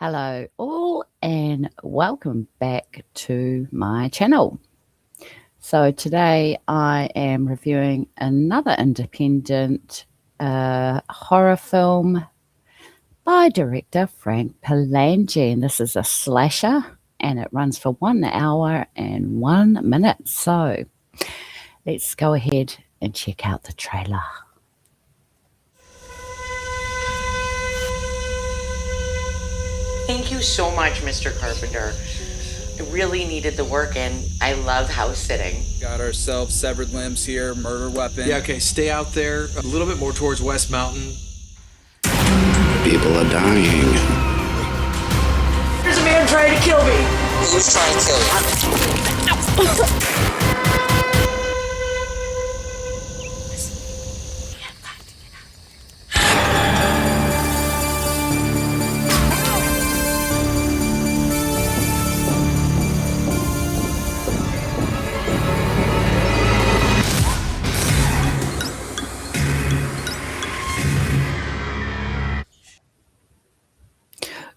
Hello all and welcome back to my channel. So today I am reviewing another independent horror film by director Frank Palangi, and this is a slasher and it runs for 1 hour and 1 minute. So let's go ahead and check out the trailer. Thank you so much, Mr. Carpenter. I really needed the work, and I love house sitting. Got ourselves severed limbs here, murder weapon. Yeah, okay, stay out there a little bit more towards West Mountain. People are dying. There's a man trying to kill me. Who's trying to kill you?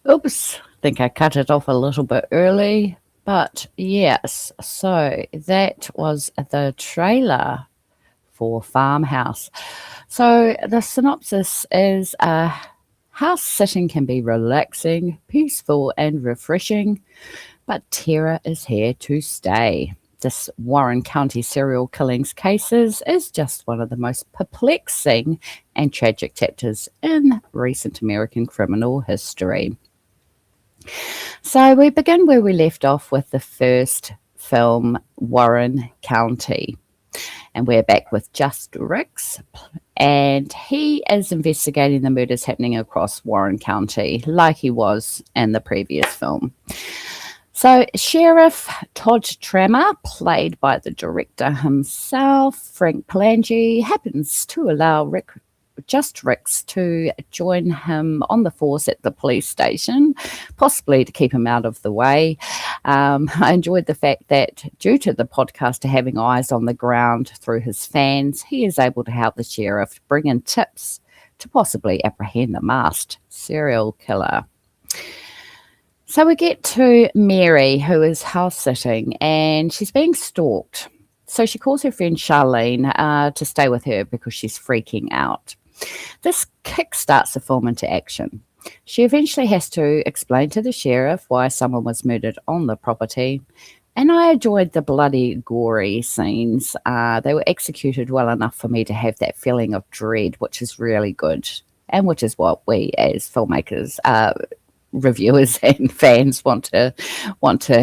Oops, I think I cut it off a little bit early, but yes, so that was the trailer for Farmhouse. So the synopsis is house sitting can be relaxing, peaceful and refreshing, but terror is here to stay. This Warren County serial killings cases is just one of the most perplexing and tragic chapters in recent American criminal history. So we begin where we left off with the first film, Warren County. And we're back with Just Ricks. And he is investigating the murders happening across Warren County, like he was in the previous film. So Sheriff Todd Trammer, played by the director himself, Frank Palangi, happens to allow Just Ricks to join him on the force at the police station, possibly to keep him out of the way. I enjoyed the fact that due to the podcaster having eyes on the ground through his fans, he is able to help the sheriff bring in tips to possibly apprehend the masked serial killer. So we get to Mary, who is house sitting, and she's being stalked. So she calls her friend Charlene to stay with her because she's freaking out. This kickstarts the film into action. She eventually has to explain to the sheriff why someone was murdered on the property. And I enjoyed the bloody, gory scenes. They were executed well enough for me to have that feeling of dread, which is really good. And which is what we as filmmakers, reviewers and fans want to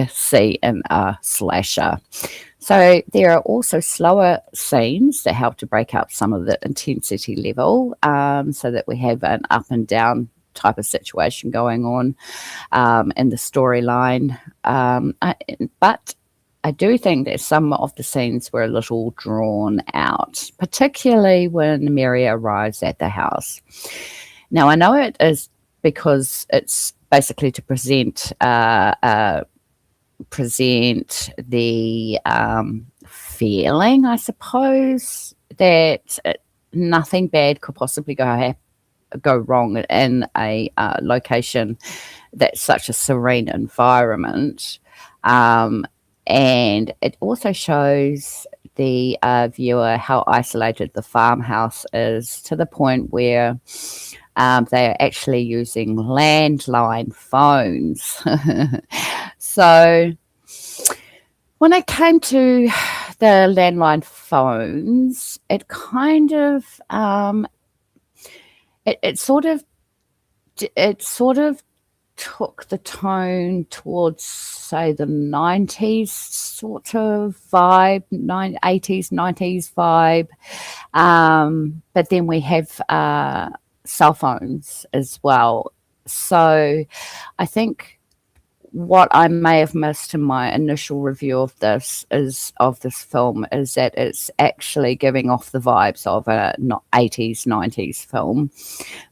see in a slasher. So there are also slower scenes that help to break up some of the intensity level, so that we have an up and down type of situation going on in the storyline. But I do think that some of the scenes were a little drawn out, particularly when Mary arrives at the house. Now, I know it is because it's basically to present the feeling, I suppose, that nothing bad could possibly go wrong in a location that's such a serene environment. And it also shows the viewer how isolated the farmhouse is, to the point where they are actually using landline phones. So when it came to the landline phones, it kind of it sort of took the tone towards, say, the 90s sort of vibe, 80s, 90s vibe. But then we have cell phones as well. So I think what I may have missed in my initial review of this film is that it's actually giving off the vibes of a 80s, 90s film,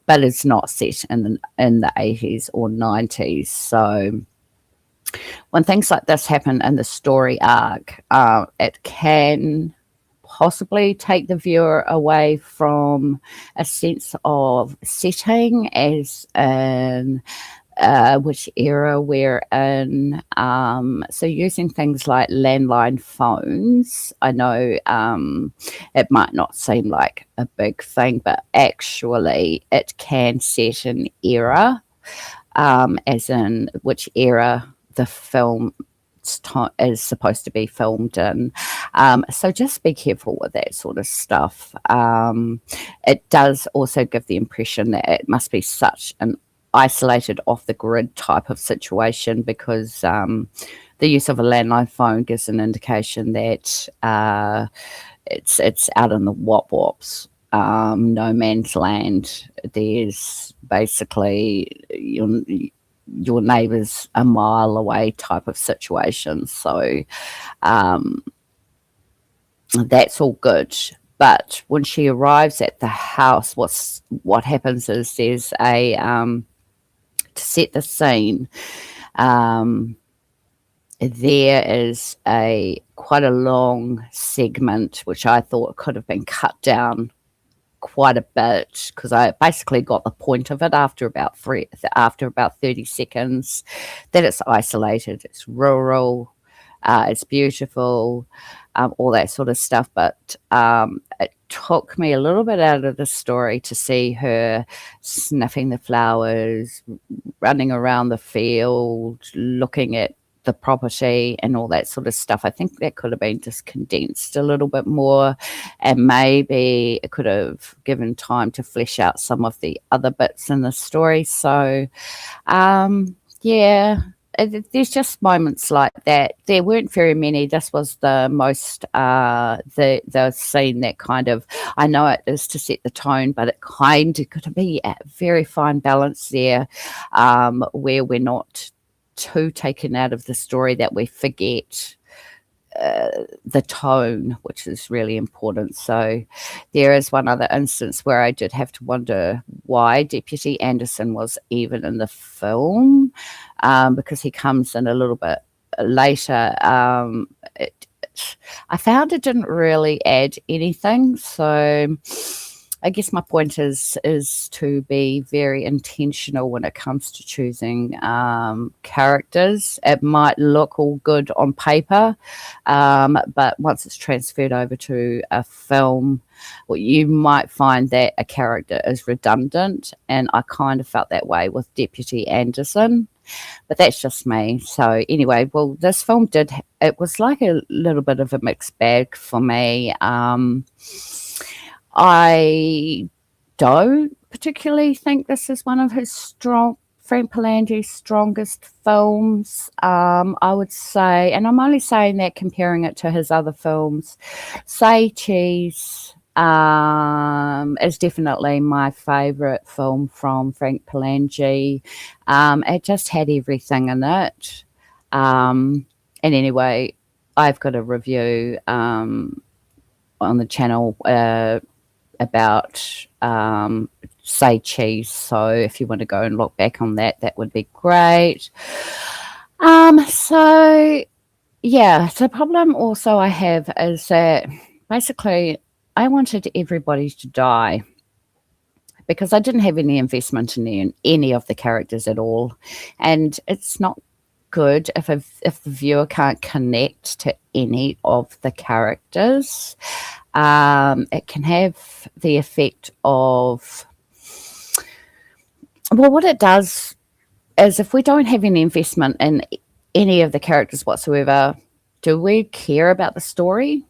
but it's not set in the 80s or 90s. So when things like this happen in the story arc, it can possibly take the viewer away from a sense of setting, as in which era we're in. So using things like landline phones, I know it might not seem like a big thing, but actually it can set an era, as in which era the film is supposed to be filmed in. So just be careful with that sort of stuff. It does also give the impression that it must be such an isolated off the grid type of situation, because the use of a landline phone gives an indication that it's out in the wop wops, no man's land. There's basically your neighbour's a mile away type of situation. So that's all good. But when she arrives at the house, what happens is there's a to set the scene. There is quite a long segment which I thought could have been cut down quite a bit, because I basically got the point of it after about 30 seconds, that it's isolated, it's rural, it's beautiful, all that sort of stuff. But it took me a little bit out of the story to see her sniffing the flowers, running around the field, looking at the property and all that sort of stuff. I think that could have been just condensed a little bit more, and maybe it could have given time to flesh out some of the other bits in the story. So yeah, there's just moments like that. There weren't very many. This was the most the scene that kind of, I know it is to set the tone, but it kind of could be a very fine balance there, where we're not too taken out of the story that we forget the tone, which is really important. So there is one other instance where I did have to wonder why Deputy Anderson was even in the film, because he comes in a little bit later. I found it didn't really add anything. So I guess my point is to be very intentional when it comes to choosing characters. It might look all good on paper, but once it's transferred over to a film, well, you might find that a character is redundant, and I kind of felt that way with Deputy Anderson. But that's just me. So anyway, well, this film it was like a little bit of a mixed bag for me. I don't particularly think this is one of Frank Palangi's strongest films. I would say, and I'm only saying that comparing it to his other films, Say Cheese is definitely my favourite film from Frank Palangi. It just had everything in it. And anyway, I've got a review on the channel about Say Cheese, so if you want to go and look back on that, that would be great. So yeah, the problem also I have is that basically I wanted everybody to die, because I didn't have any investment in any of the characters at all, and it's not good if the viewer can't connect to any of the characters. It can have the effect of, well, what it does is, if we don't have any investment in any of the characters whatsoever, do we care about the story?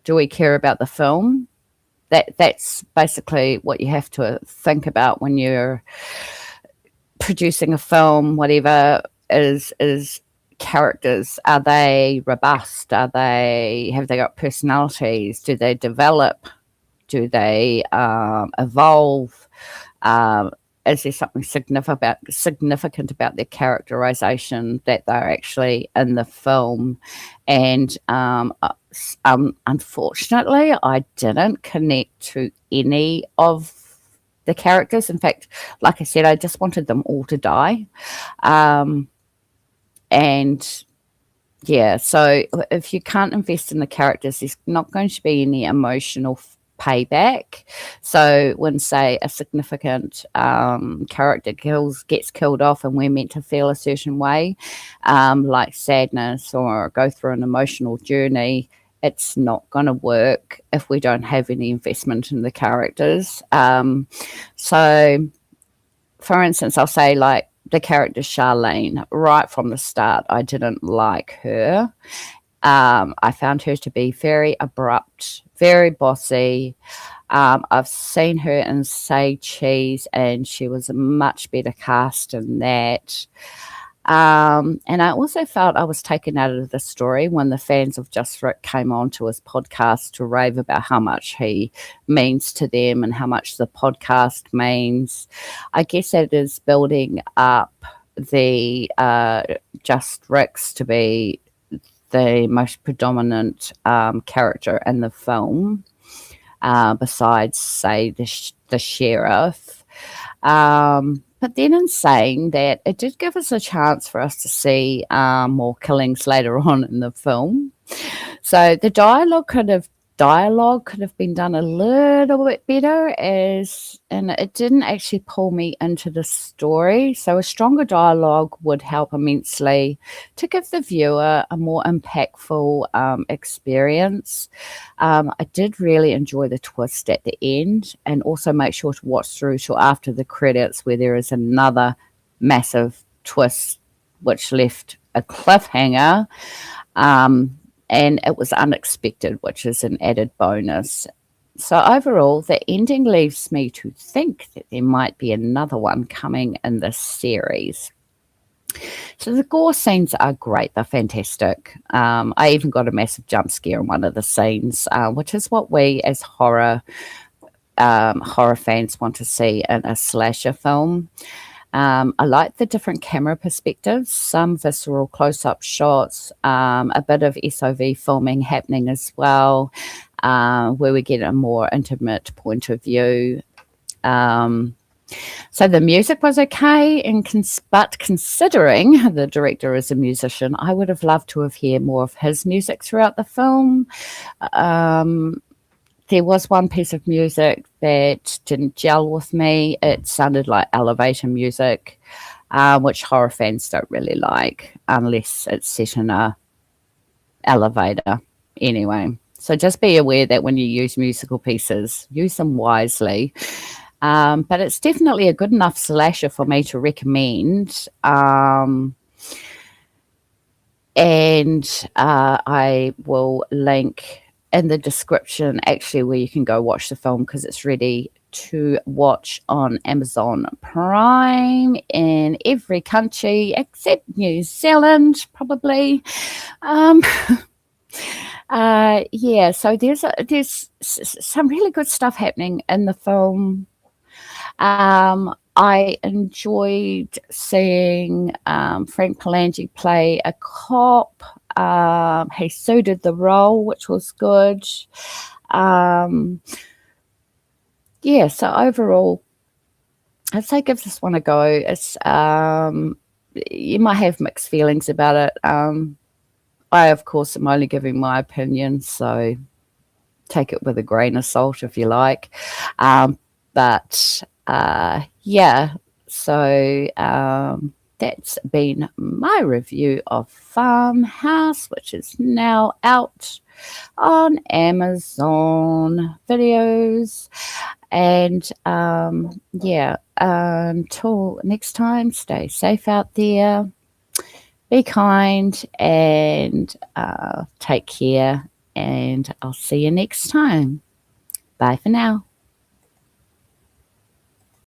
Do we care about the film? That's basically what you have to think about when you're producing a film, whatever, is characters. Are they robust? Have they got personalities? Do they develop? Do they evolve? Is there something significant about their characterization that they're actually in the film? And unfortunately, I didn't connect to any of the characters. In fact, like I said, I just wanted them all to die. And yeah, so if you can't invest in the characters, there's not going to be any emotional payback. So when, say, a significant character gets killed off and we're meant to feel a certain way, like sadness or go through an emotional journey, it's not going to work if we don't have any investment in the characters. So, for instance, I'll say, like, the character Charlene, right from the start, I didn't like her. I found her to be very abrupt, very bossy. I've seen her in Say Cheese, and she was a much better cast in that. And I also felt I was taken out of the story when the fans of Just Rick came on to his podcast to rave about how much he means to them and how much the podcast means. I guess it is building up the Just Ricks to be the most predominant character in the film, besides, say, the sheriff. But then, in saying that, it did give us a chance for us to see more killings later on in the film. So the dialogue could have been done a little bit better, and it didn't actually pull me into the story. So a stronger dialogue would help immensely to give the viewer a more impactful experience. I did really enjoy the twist at the end, and also make sure to watch through till after the credits, where there is another massive twist which left a cliffhanger. And it was unexpected, which is an added bonus. So overall, the ending leaves me to think that there might be another one coming in this series. So the gore scenes are great. They're fantastic. I even got a massive jump scare in one of the scenes, which is what we as horror fans want to see in a slasher film. I like the different camera perspectives, some visceral close-up shots, a bit of SOV filming happening as well, where we get a more intimate point of view. So the music was okay, but considering the director is a musician, I would have loved to have heard more of his music throughout the film. There was one piece of music that didn't gel with me. It sounded like elevator music, which horror fans don't really like unless it's set in a elevator. Anyway, so just be aware that when you use musical pieces, use them wisely. But it's definitely a good enough slasher for me to recommend. And I will link in the description actually where you can go watch the film, because it's ready to watch on Amazon Prime in every country except New Zealand, probably. Yeah, so there's some really good stuff happening in the film. I enjoyed seeing Frank Palangi play a cop. He suited the role, which was good. Yeah, so overall, I'd say give this one a go. It's you might have mixed feelings about it. I, of course, am only giving my opinion, so take it with a grain of salt if you like. But yeah, so that's been my review of Farmhouse, which is now out on Amazon Videos. And yeah, until next time, stay safe out there, be kind, and take care. And I'll see you next time. Bye for now.